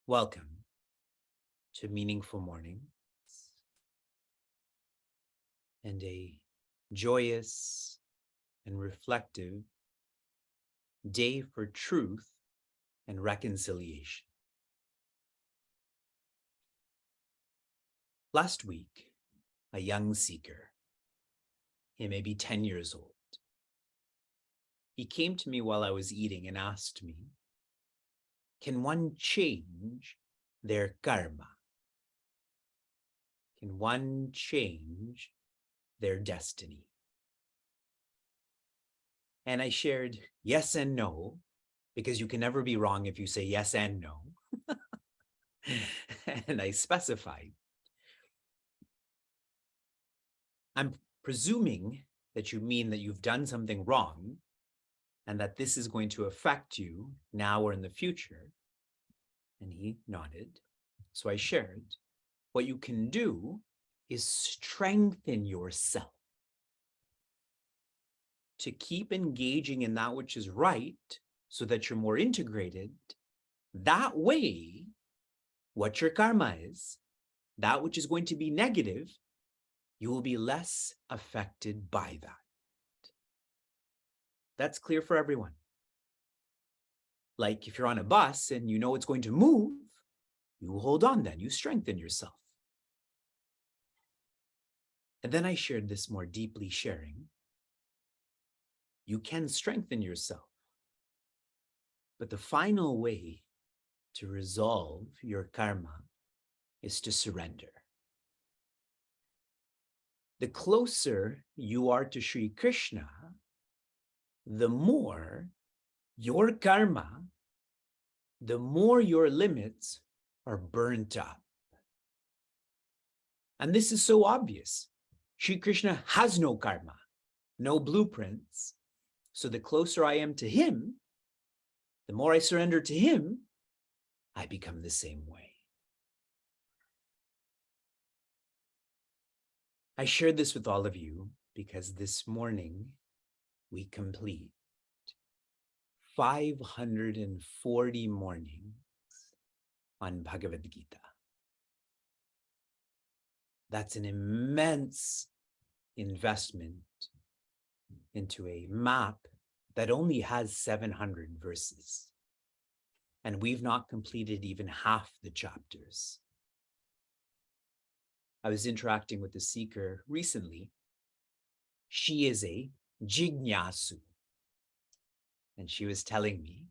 Welcome to Meaningful Mornings and a joyous and reflective day for truth and reconciliation. Last week, a young seeker, he may be 10 years old, he came to me while I was eating and asked me, can one change their karma? Can one change their destiny? And I shared yes and no, because you can never be wrong if you say yes and no. And I specified, I'm presuming that you mean that you've done something wrong and that this is going to affect you now or in the future. And he nodded. So I shared, what you can do is strengthen yourself to keep engaging in that which is right so that you're more integrated. That way, what your karma is, that which is going to be negative, you will be less affected by that. That's clear for everyone. Like if you're on a bus and you know it's going to move, you hold on then, you strengthen yourself. And then I shared this more deeply, sharing, you can strengthen yourself, but the final way to resolve your karma is to surrender. The closer you are to Sri Krishna, the more your karma, the more your limits are burnt up. And this is so obvious. Sri Krishna has no karma, no blueprints. So the closer I am to him, the more I surrender to him, I become the same way. I shared this with all of you because this morning we complete 540 mornings on Bhagavad Gita. That's an immense investment into a map that only has 700 verses. And we've not completed even half the chapters. I was interacting with a seeker recently. She is a jignasu. And she was telling me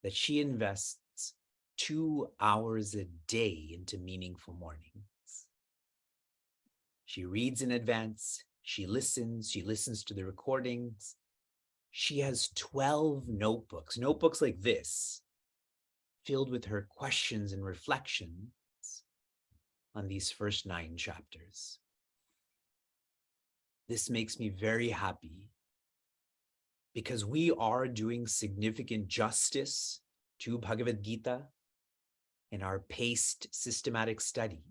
that she invests 2 hours a day into Meaningful Mornings. She reads in advance, she listens to the recordings. She has 12 notebooks like this, filled with her questions and reflections on these first 9 chapters. This makes me very happy because we are doing significant justice to Bhagavad Gita in our paced systematic study.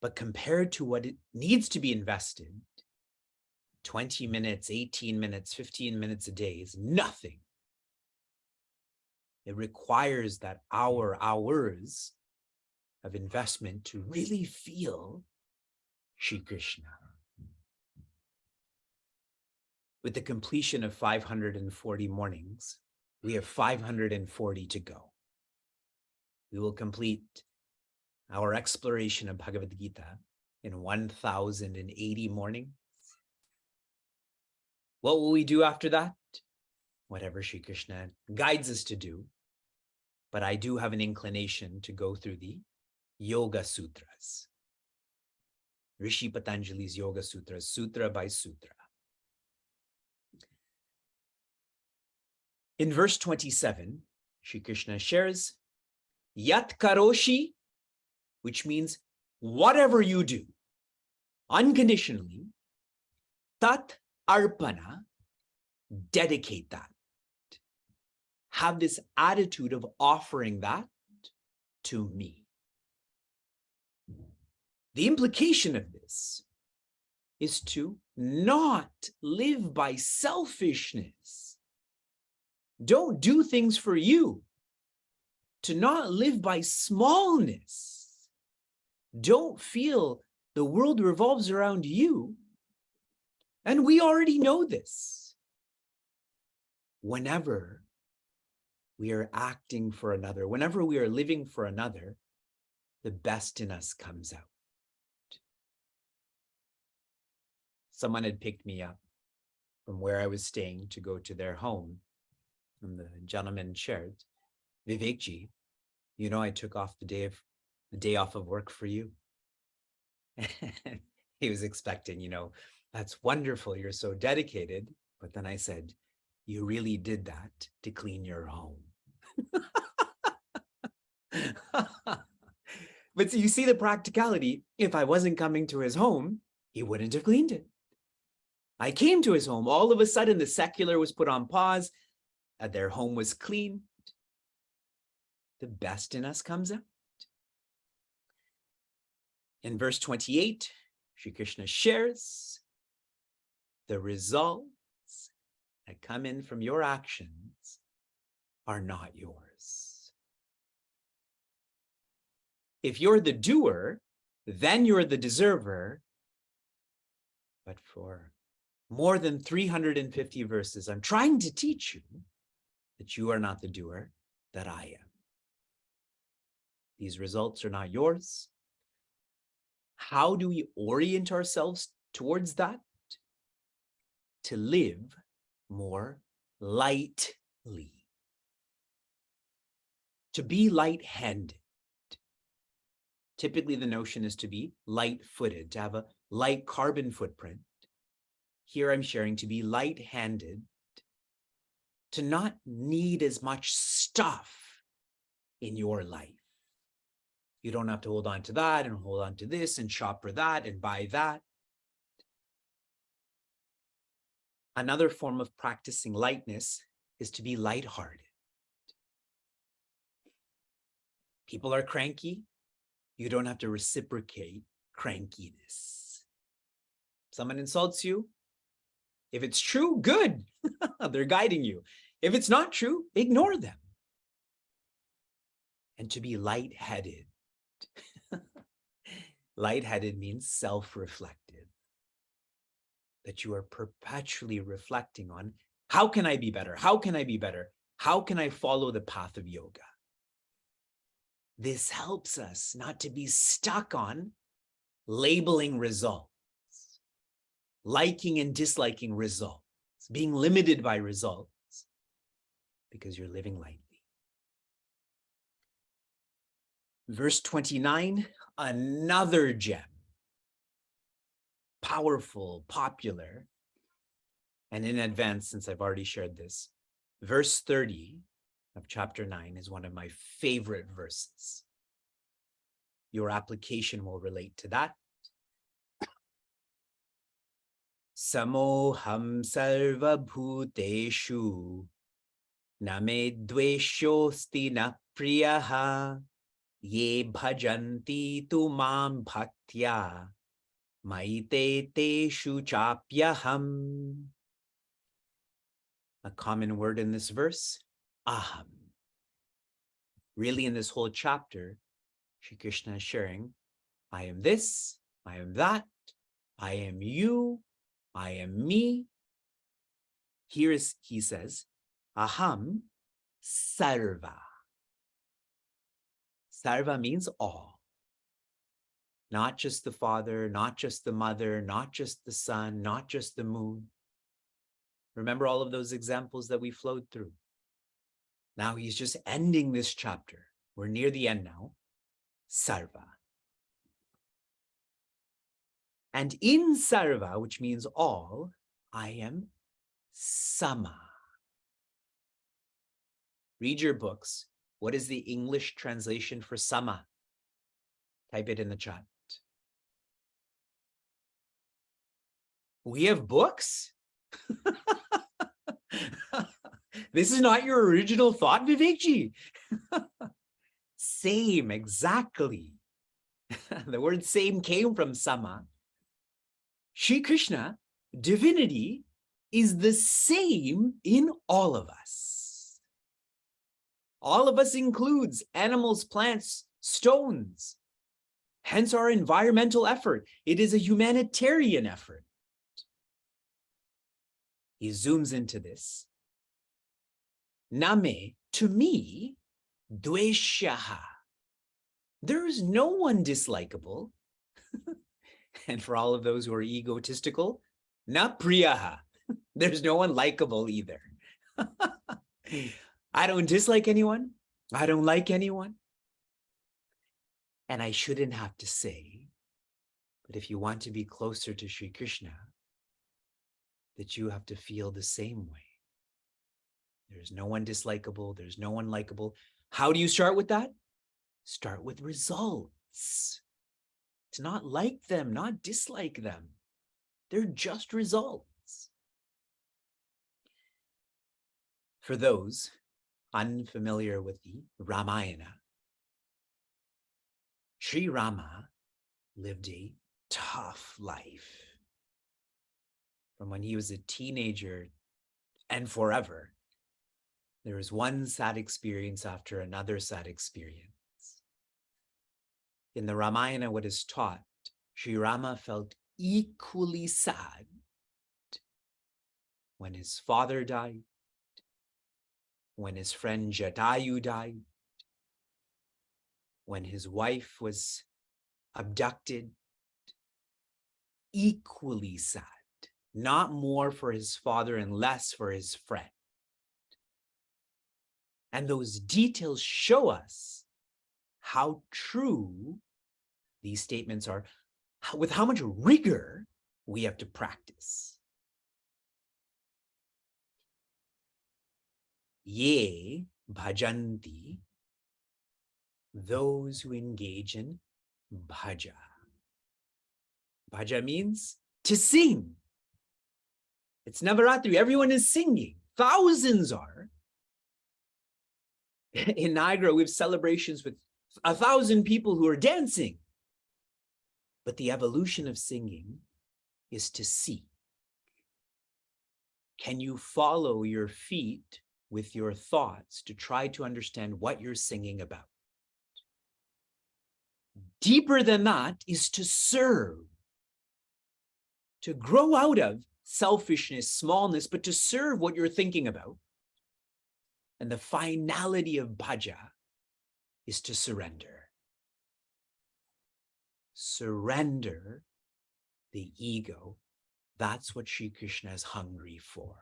But compared to what it needs to be invested, 20 minutes, 18 minutes, 15 minutes a day is nothing. It requires that hours of investment to really feel Shri Krishna. With the completion of 540 mornings, we have 540 to go. We will complete our exploration of Bhagavad Gita in 1080 mornings. What will we do after that? Whatever Sri Krishna guides us to do. But I do have an inclination to go through the Yoga Sutras. Rishi Patanjali's Yoga Sutras, sutra by sutra. In verse 27, Sri Krishna shares, Yat Karoshi, which means whatever you do, unconditionally, Tat Arpana, dedicate that. Have this attitude of offering that to me. The implication of this is to not live by selfishness. Don't do things for you. To not live by smallness. Don't feel the world revolves around you. And we already know this. Whenever we are acting for another, whenever we are living for another, the best in us comes out. Someone had picked me up from where I was staying to go to their home. And the gentleman shared, Vivekji, you know, I took off the day off of work for you. He was expecting, you know, that's wonderful. You're so dedicated. But then I said, you really did that to clean your home. But so you see the practicality. If I wasn't coming to his home, he wouldn't have cleaned it. I came to his home. All of a sudden, the secular was put on pause. Their home was clean. The best in us comes out. In verse 28, Sri Krishna shares the results that come in from your actions are not yours. If you're the doer, then you're the deserver. But for more than 350 verses, I'm trying to teach you that you are not the doer, that I am. These results are not yours. How do we orient ourselves towards that? To live more lightly. To be light-handed. Typically, the notion is to be light-footed, to have a light carbon footprint. Here I'm sharing to be light-handed, to not need as much stuff in your life. You don't have to hold on to that and hold on to this and shop for that and buy that. Another form of practicing lightness is to be lighthearted. People are cranky. You don't have to reciprocate crankiness. Someone insults you. If it's true, good. They're guiding you. If it's not true, ignore them. And to be lightheaded. Lightheaded means self-reflective. That you are perpetually reflecting on, how can I be better? How can I be better? How can I follow the path of yoga? This helps us not to be stuck on labeling results, liking and disliking results, being limited by results, because you're living lightly. Verse 29, another gem. Powerful, popular, and in advance, since I've already shared this, verse 30 of chapter 9 is one of my favorite verses. Your application will relate to that. Samoham sarva bhuteshu name dveshosti na priyaha ye bhajanti tu mam bhaktya maite teshu chapyaham. A common word in this verse, aham. Really, in this whole chapter, Sri Krishna is sharing, I am this, I am that, I am you, I am me. Here is, he says, aham sarva. Sarva means all. Not just the father, not just the mother, not just the sun, not just the moon. Remember all of those examples that we flowed through. Now he's just ending this chapter. We're near the end now. Sarva. And in sarva, which means all, I am sama. Read your books. What is the English translation for sama? Type it in the chat. We have books? This is not your original thought, Vivekji. Same, exactly. The word same came from sama. Shri Krishna, divinity, is the same in all of us. All of us includes animals, plants, stones. Hence our environmental effort. It is a humanitarian effort. He zooms into this. Name, to me, dveshaha. There is no one dislikable. And for all of those who are egotistical, na priyaha. There's no one likable either. I don't dislike anyone. I don't like anyone. And I shouldn't have to say, but if you want to be closer to Sri Krishna, that you have to feel the same way. There's no one dislikable. There's no one likable. How do you start with that? Start with results. It's not like them, not dislike them. They're just results. For those unfamiliar with the Ramayana, Sri Rama lived a tough life. From when he was a teenager and forever, there was one sad experience after another sad experience. In the Ramayana, what is taught, Sri Rama felt equally sad when his father died, when his friend Jatayu died, when his wife was abducted, equally sad, not more for his father and less for his friend. And those details show us how true these statements are, with how much rigor we have to practice. Ye bhajanti, those who engage in bhaja. Bhaja means to sing. It's Navaratri, everyone is singing. Thousands are. In Niagara, we have celebrations with 1,000 people who are dancing. But the evolution of singing is to seek. Can you follow your feet with your thoughts to try to understand what you're singing about? Deeper than that is to serve, to grow out of selfishness, smallness, but to serve what you're thinking about. And the finality of bhaja is to surrender. Surrender the ego. That's what Sri Krishna is hungry for.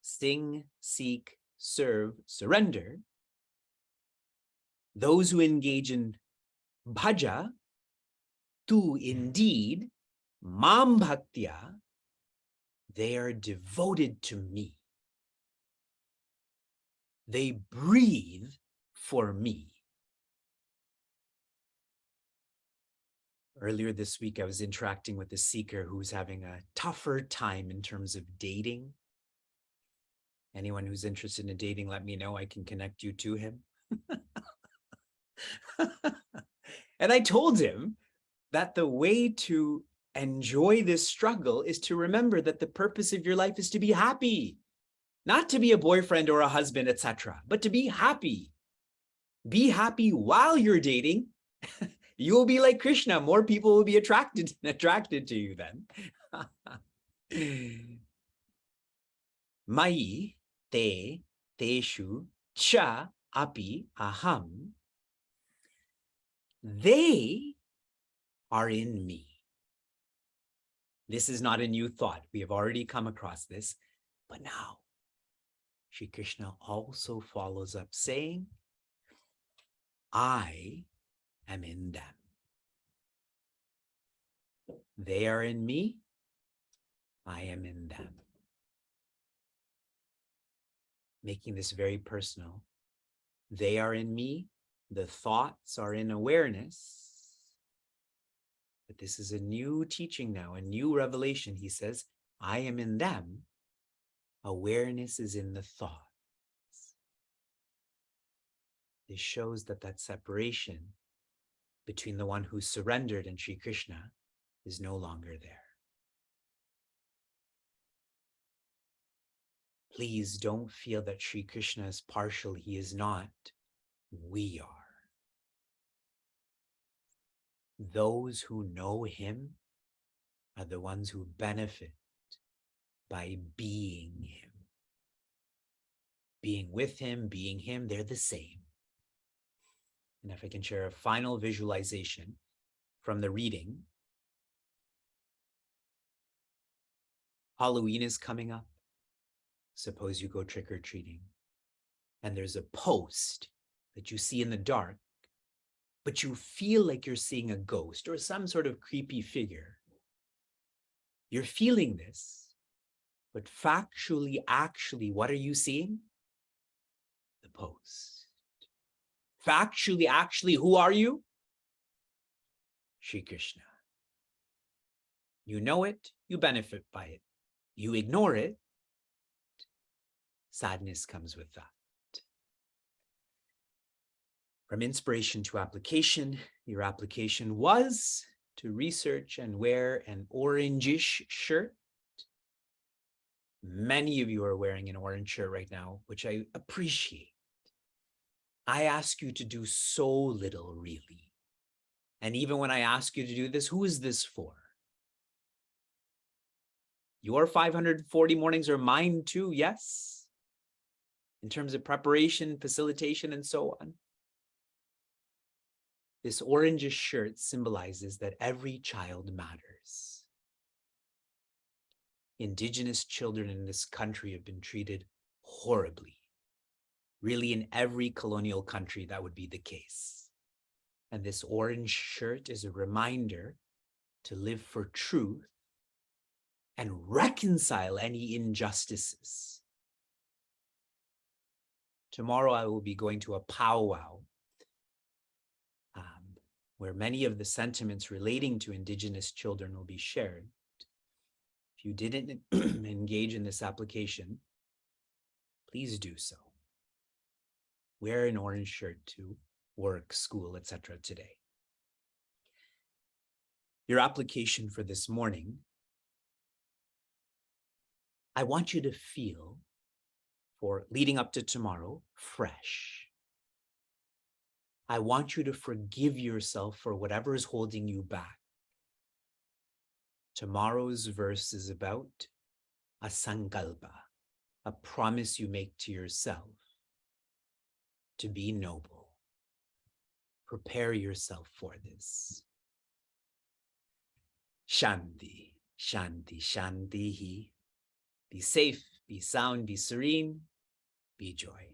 Sing, seek, serve, surrender. Those who engage in bhaja, tu indeed, mam bhaktya, they are devoted to me. They breathe for me. Earlier this week, I was interacting with a seeker who's having a tougher time in terms of dating. Anyone who's interested in dating, let me know. I can connect you to him. And I told him that the way to enjoy this struggle is to remember that the purpose of your life is to be happy. Not to be a boyfriend or a husband, etc., but to be happy. Be happy while you're dating. You will be like Krishna. More people will be attracted to you then. Mai te teshu cha api aham. They are in me. This is not a new thought. We have already come across this. But now, Shri Krishna also follows up saying, I am in them. They are in me. I am in them. Making this very personal. They are in me. The thoughts are in awareness. But this is a new teaching now, a new revelation. He says, I am in them. Awareness is in the thoughts. This shows that that separation between the one who surrendered and Sri Krishna is no longer there. Please don't feel that Sri Krishna is partial. He is not. We are. Those who know him are the ones who benefit by being him. Being with him, being him, they're the same. And if I can share a final visualization from the reading, Halloween is coming up. Suppose you go trick-or-treating and there's a post that you see in the dark, but you feel like you're seeing a ghost or some sort of creepy figure. You're feeling this, but factually, actually, what are you seeing? The post. Factually, actually, who are you? Shri Krishna. You know it, you benefit by it. You ignore it, sadness comes with that. From inspiration to application, your application was to research and wear an orangish shirt. Many of you are wearing an orange shirt right now, which I appreciate. I ask you to do so little, really. And even when I ask you to do this, who is this for? Your 540 mornings are mine too, yes? In terms of preparation, facilitation, and so on. This orangish shirt symbolizes that every child matters. Indigenous children in this country have been treated horribly. Really, in every colonial country, that would be the case. And this orange shirt is a reminder to live for truth and reconcile any injustices. Tomorrow, I will be going to a powwow where many of the sentiments relating to Indigenous children will be shared. If you didn't engage in this application, please do so. Wear an orange shirt to work, school, etc. today. Your application for this morning, I want you to feel, for leading up to tomorrow, fresh. I want you to forgive yourself for whatever is holding you back. Tomorrow's verse is about a sankalpa, a promise you make to yourself to be noble. Prepare yourself for this. Shanti, shanti, shanti. Be safe, be sound, be serene, be joy.